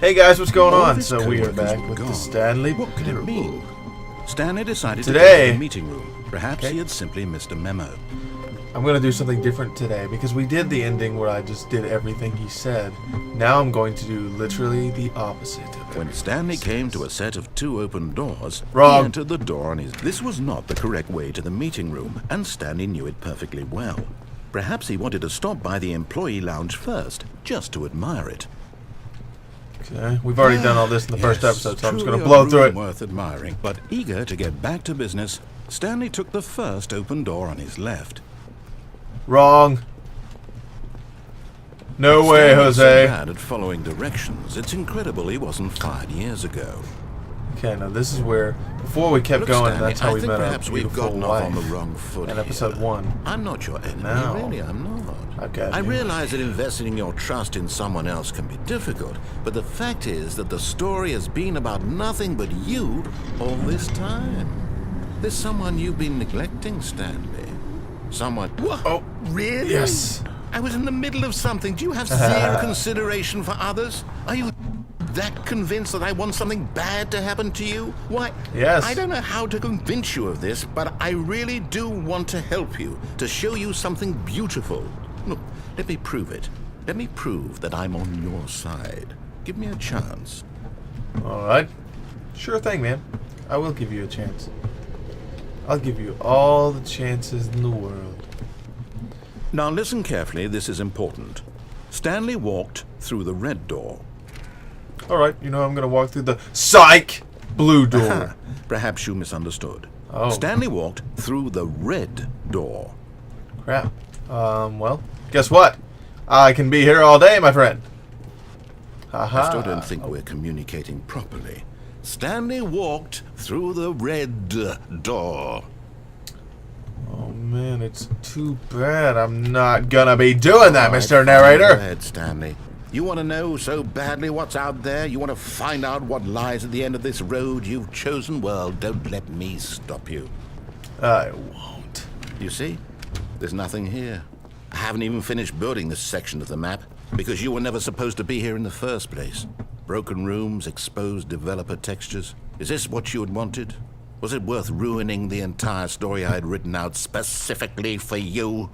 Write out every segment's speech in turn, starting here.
Hey guys, what's going All on? this So we are code back was with the gone. Stanley. What could it mean? Stanley decided to Today- go to the meeting room. Perhaps he had simply missed a memo. I'm going to do something different today because we did the ending where I just did everything he said. Now I'm going to do literally the opposite of it. When Stanley came to a set of 2 open doors, Wrong. he entered the door on his... This was not the correct way to the meeting room, and Stanley knew it perfectly well. Perhaps he wanted to stop by the employee lounge first, just to admire it. Okay, we've already done all this in the first Yes, episode, so I'm just truly going to blow a through room it. worth admiring, but eager to get back to business, Stanley took the first open door on his left. Wrong. No way, Stanley was so Jose. bad at following directions, it's incredible he wasn't fired years ago. Okay, now this is where, before we kept Look, going, Stanley, that's how I we think met our perhaps we've beautiful gotten off wife on the wrong foot in episode here. 1. I'm not your enemy, No. really, I'm not. Okay. I realize that investing your trust in someone else can be difficult, but the fact is that the story has been about nothing but you all this time. There's someone you've been neglecting, Stanley. Someone... What? Oh, really? yes. I was in the middle of something. Do you have zero consideration for others? Are you that convinced that I want something bad to happen to you? Why, Yes. I don't know how to convince you of this, but I really do want to help you, to show you something beautiful. Look, let me prove it. Let me prove that I'm on your side. Give me a chance. Alright. Sure thing, man. I will give you a chance. I'll give you all the chances in the world. Now listen carefully, this is important. Stanley walked through the red door. Alright, you know I'm going to walk through the psych blue door. Perhaps you misunderstood. Oh. Stanley walked through the red door. Crap. Well, guess what? I can be here all day, my friend. Haha. I still don't think we're communicating properly. Stanley walked through the red door. Oh man, it's too bad I'm not gonna be doing that, All right, Mr. fine, Narrator. Go ahead, Stanley. You want to know so badly what's out there? You want to find out what lies at the end of this road you've chosen? Well, don't let me stop you. I won't. You see? There's nothing here. I haven't even finished building this section of the map because you were never supposed to be here in the first place. Broken rooms, exposed developer textures. Is this what you had wanted? Was it worth ruining the entire story I had written out specifically for you?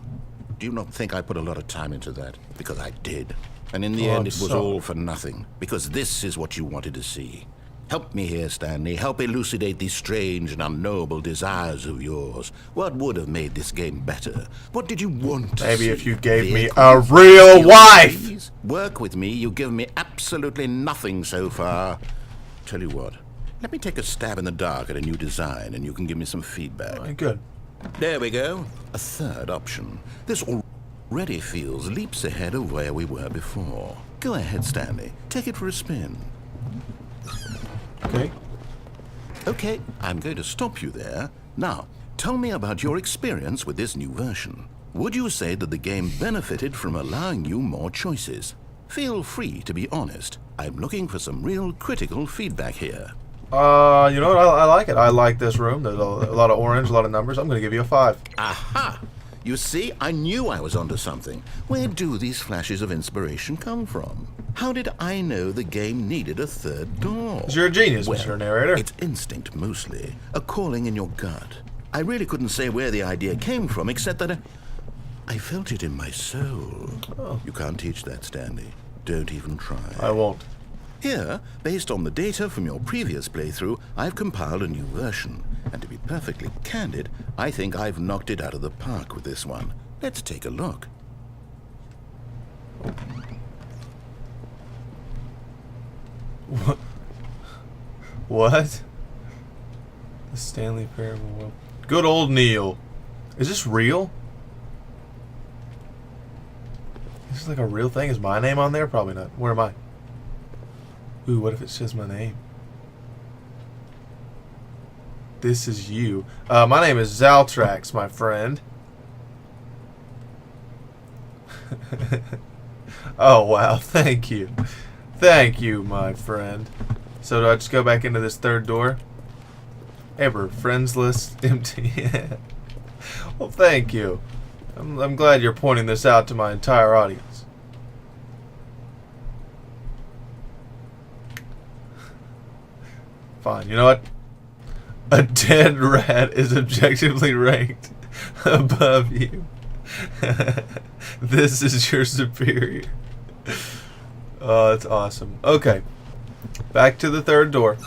Do you not think I put a lot of time into that? Because I did. And in the Oh, end, I'm it was sorry. all for nothing. Because this is what you wanted to see. Help me here, Stanley. Help elucidate these strange and unknowable desires of yours. What would have made this game better? What did you want to Maybe see? if you gave me Vehicles? a real wife. Please? Work with me. You've given me absolutely nothing so far. Tell you what. Let me take a stab in the dark at a new design, and you can give me some feedback. Alright, good. There we go. A third option. This already feels leaps ahead of where we were before. Go ahead, Stanley. Take it for a spin. Okay. Okay, I'm going to stop you there. Now, tell me about your experience with this new version. Would you say that the game benefited from allowing you more choices? Feel free to be honest. I'm looking for some real critical feedback here. You know what? I like it. I like this room. There's a lot of orange, a lot of numbers. I'm gonna give you a 5. Aha! You see, I knew I was onto something. Where do these flashes of inspiration come from? How did I know the game needed a third door? 'Cause you're a genius, Well, Mr. Narrator. It's instinct mostly, a calling in your gut. I really couldn't say where the idea came from, except that I felt it in my soul. Oh. You can't teach that, Stanley. Don't even try. I won't. Here, based on the data from your previous playthrough, I've compiled a new version. And to be perfectly candid, I think I've knocked it out of the park with this one. Let's take a look. What? The Stanley Parable World. Good old Neil. Is this real? Is this like a real thing? Is my name on there? Probably not. Where am I? Ooh, what if it says my name? This is you. My name is Zaltrax, my friend. Oh, wow. Thank you. Thank you, my friend. So do I just go back into this third door? Ever friends list empty. Well, thank you. I'm glad you're pointing this out to my entire audience. fine. You know what? A dead rat is objectively ranked above you. This is your superior. Oh, that's awesome. Okay. Back to the third door.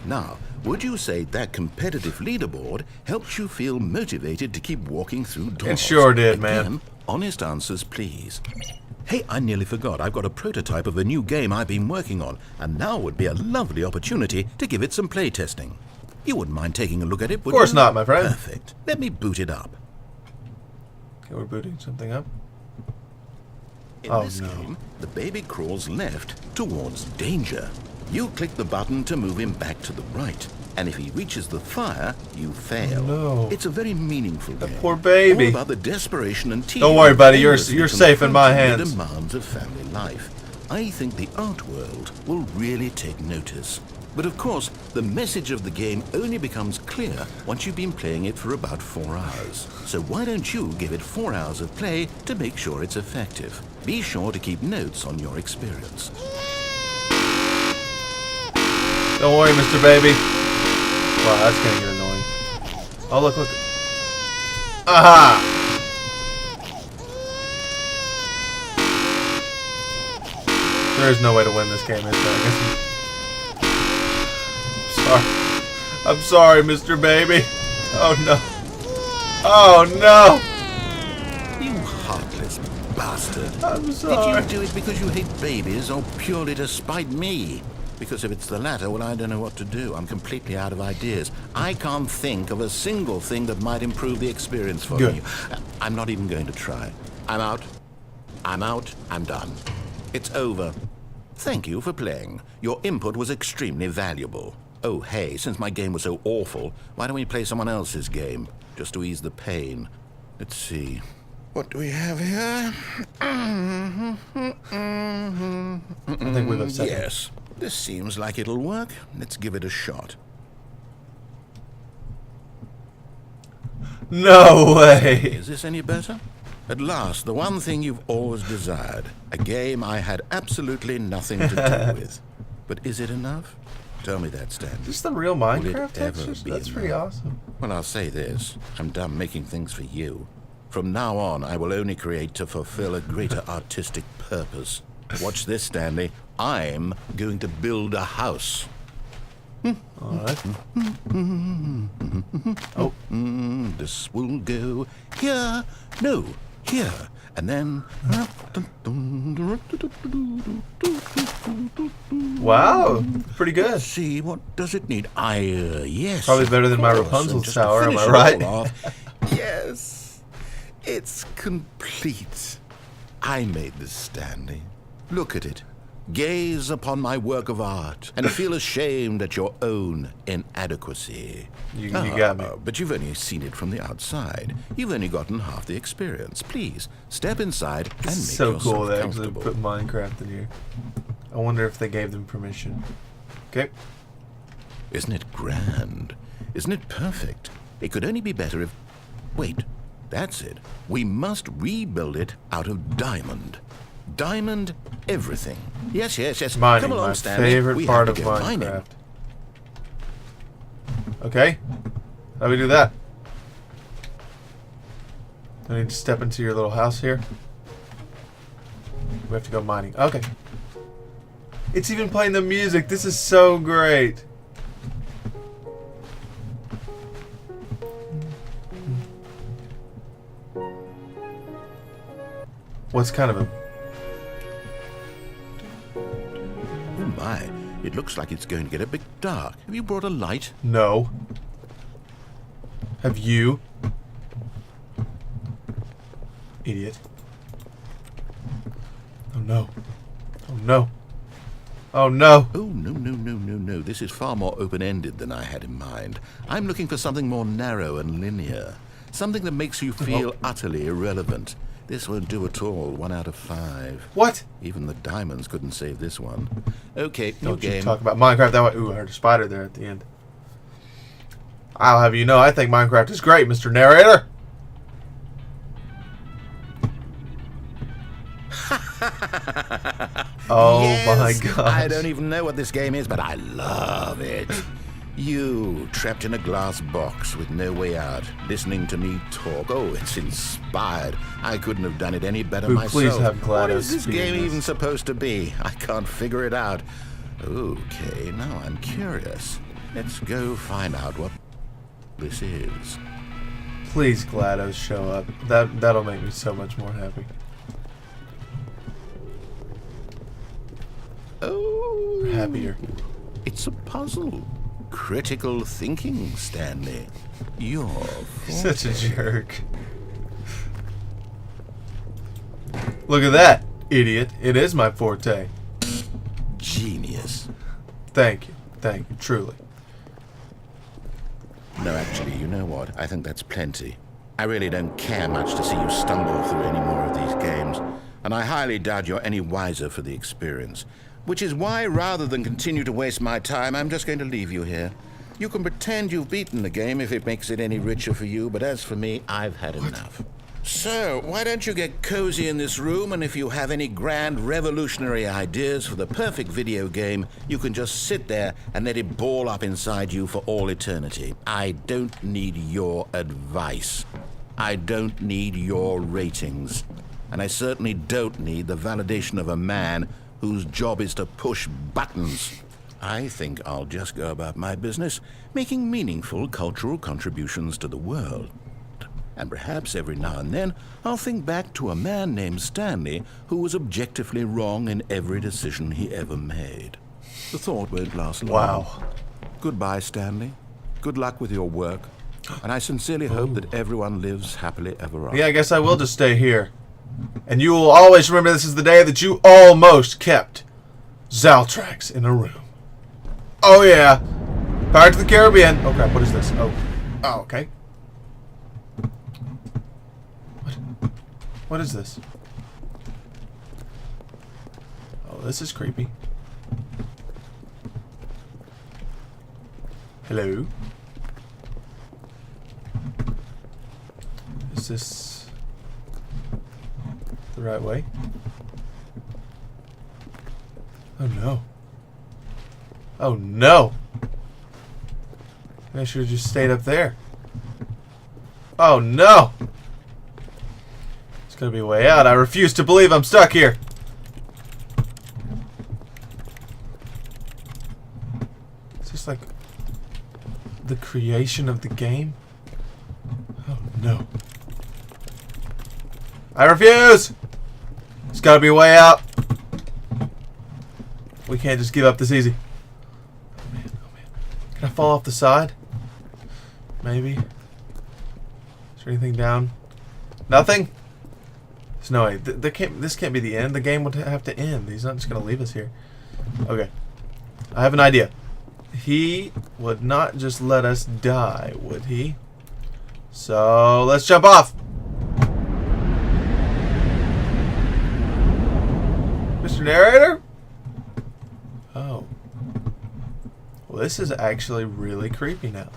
Now, would you say that competitive leaderboard helps you feel motivated to keep walking through doors? It sure did, Again, man. Honest answers, please. Hey, I nearly forgot. I've got a prototype of a new game I've been working on, and now would be a lovely opportunity to give it some play testing. You wouldn't mind taking a look at it, would you? Of course not, my friend. Perfect. Let me boot it up. Okay, we're booting something up. In Oh, this no. game, the baby crawls left towards danger. You click the button to move him back to the right, and if he reaches the fire, you fail. No. It's a very meaningful game. Poor baby. All about the desperation and teamwork. Don't worry, buddy. You're endlessly safe in my confronting hands. The demands of family life. I think the art world will really take notice. But of course, the message of the game only becomes clear once you've been playing it for about 4 hours. So why don't you give it 4 hours of play to make sure it's effective? Be sure to keep notes on your experience. Don't worry, Mr. Baby. Wow, that's gonna get annoying. Oh, look, look. Aha! There is no way to win this game, is there? I guess I'm sorry, Mr. Baby. Oh, no. Oh, no! You heartless bastard. I'm sorry. Did you do it because you hate babies or purely to spite me? Because if it's the latter, well, I don't know what to do. I'm completely out of ideas. I can't think of a single thing that might improve the experience for Good. you. I'm not even going to try. I'm out. I'm out. I'm done. It's over. Thank you for playing. Your input was extremely valuable. Oh, hey, since my game was so awful, why don't we play someone else's game? Just to ease the pain. Let's see. What do we have here? I think we've upset him. Yes. This seems like it'll work. Let's give it a shot. No way. Is this any better? At last, the one thing you've always desired. A game I had absolutely nothing to do with. But is it enough? Tell me that, Stanley. Is this the real Will it Minecraft ever textures? be That's pretty enough? awesome. Well, I'll say this. I'm done making things for you. From now on, I will only create to fulfill a greater artistic purpose. Watch this, Stanley. I'm going to build a house. Alright. Oh. This will go here. No, here. And then... Wow. Pretty good. See, what does it need? Yes. Probably better than my of course, Rapunzel and just to tower, am finish I it right? all off, yes. It's complete. I made this, Stanley. Look at it. Gaze upon my work of art and feel ashamed at your own inadequacy. You got me. But you've only seen it from the outside. You've only gotten half the experience. Please, step inside and make It's so yourself cool they actually comfortable. put Minecraft in here. I wonder if they gave them permission. Okay. Isn't it grand? Isn't it perfect? It could only be better if... Wait, that's it. We must rebuild it out of diamond. Diamond everything. Yes, yes, yes. Mining, Come along, my Stanley. favorite We part have of to go mining. Minecraft. Okay. How do we do that? I need to step into your little house here. We have to go mining. Okay. It's even playing the music. This is so great. What's kind of a... Oh my, it looks like it's going to get a bit dark. Have you brought a light? No. Have you? Idiot. Oh no. Oh no. Oh no. Oh, no, no, no, no, no. This is far more open-ended than I had in mind. I'm looking for something more narrow and linear. Something that makes you feel utterly irrelevant. This won't do at all. 1 out of 5. What? Even the diamonds couldn't save this one. Okay, new Don't you game. talk about Minecraft that way. Ooh, I heard a spider there at the end. I'll have you know, I think Minecraft is great, Mr. Narrator. Oh Yes, my gosh. I don't even know what this game is, but I love it. You, trapped in a glass box with no way out, listening to me talk. Oh, it's inspired. I couldn't have done it any better Ooh, myself. please have GLaDOS What is this speaking game this. even supposed to be? I can't figure it out. Okay, now I'm curious. Let's go find out what this is. Please, GLaDOS, show up. That'll make me so much more happy. Oh, Happier. it's a puzzle. Critical thinking, Stanley. You're Such a jerk. Look at that, idiot. It is my forte. genius. Thank you. Thank you. Truly. No, actually, you know what? I think that's plenty. I really don't care much to see you stumble through any more of these games, and I highly doubt you're any wiser for the experience. Which is why, rather than continue to waste my time, I'm just going to leave you here. You can pretend you've beaten the game if it makes it any richer for you, but as for me, I've had enough. So, why don't you get cozy in this room, and if you have any grand revolutionary ideas for the perfect video game, you can just sit there and let it ball up inside you for all eternity. I don't need your advice. I don't need your ratings. And I certainly don't need the validation of a man whose job is to push buttons. I think I'll just go about my business, making meaningful cultural contributions to the world. And perhaps every now and then, I'll think back to a man named Stanley who was objectively wrong in every decision he ever made. The thought won't last long. Wow. Goodbye, Stanley. Good luck with your work. And I sincerely hope that everyone lives happily ever after. Yeah, I guess I will just stay here. And you will always remember this is the day that you almost kept Zaltrax in a room. Oh, yeah. Pirates of the Caribbean. Oh, crap. What is this? Oh, okay. What is this? Oh, this is creepy. Hello? Is this the right way? Oh no. Oh no! I should have just stayed up there. Oh no! It's gonna be a way out. I refuse to believe I'm stuck here. Is this like the creation of the game? Oh no. I refuse! There's gotta be a way out. We can't just give up this easy. Oh man, oh man. Can I fall off the side? Maybe. Is there anything down? Nothing? There's no way. This can't be the end. The game would have to end. He's not just gonna leave us here. Okay. I have an idea. He would not just let us die, would he? So, let's jump off! Mr. Narrator? Oh. Well, this is actually really creepy now.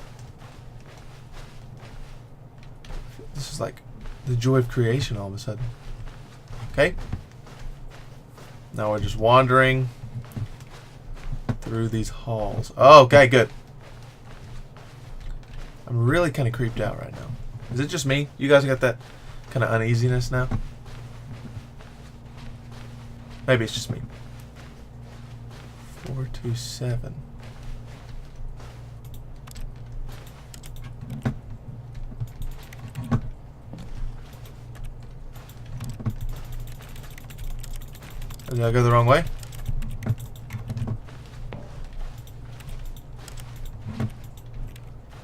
This is like the joy of creation all of a sudden. Okay. Now we're just wandering through these halls. Oh, okay, good. I'm really kind of creeped out right now. Is it just me? You guys got that kind of uneasiness now? Maybe it's just me. 427. Did I go the wrong way?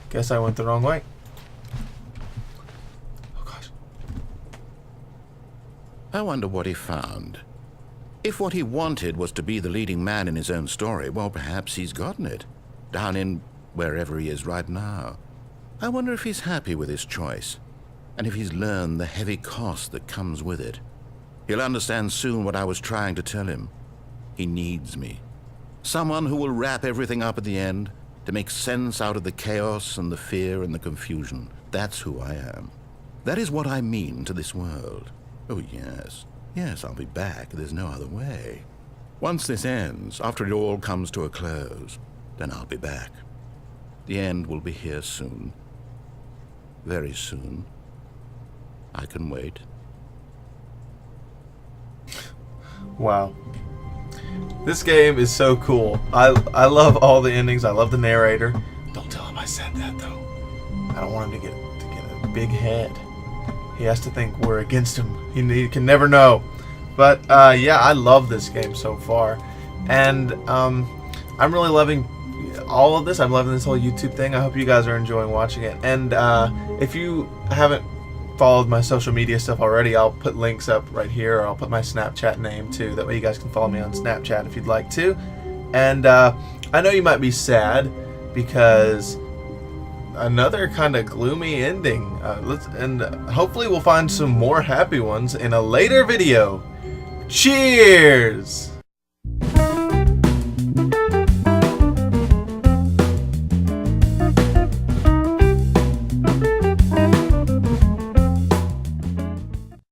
Guess I went the wrong way. Oh gosh. I wonder what he found. If what he wanted was to be the leading man in his own story, well, perhaps he's gotten it. Down in wherever he is right now. I wonder if he's happy with his choice. And if he's learned the heavy cost that comes with it. He'll understand soon what I was trying to tell him. He needs me. Someone who will wrap everything up at the end, to make sense out of the chaos and the fear and the confusion. That's who I am. That is what I mean to this world. Oh, yes. Yes, I'll be back. There's no other way. Once this ends, after it all comes to a close, then I'll be back. The end will be here soon. Very soon. I can wait. Wow. This game is so cool. I love all the endings. I love the narrator. Don't tell him I said that, though. I don't want him to get a big head. He has to think we're against him. He can never know. But yeah, I love this game so far, and I'm really loving all of this. I'm loving this whole YouTube thing. I hope you guys are enjoying watching it. And if you haven't followed my social media stuff already, I'll put links up right here, or I'll put my Snapchat name too. That way you guys can follow me on Snapchat if you'd like to. And I know you might be sad because another kind of gloomy ending. And hopefully we'll find some more happy ones in a later video. Cheers!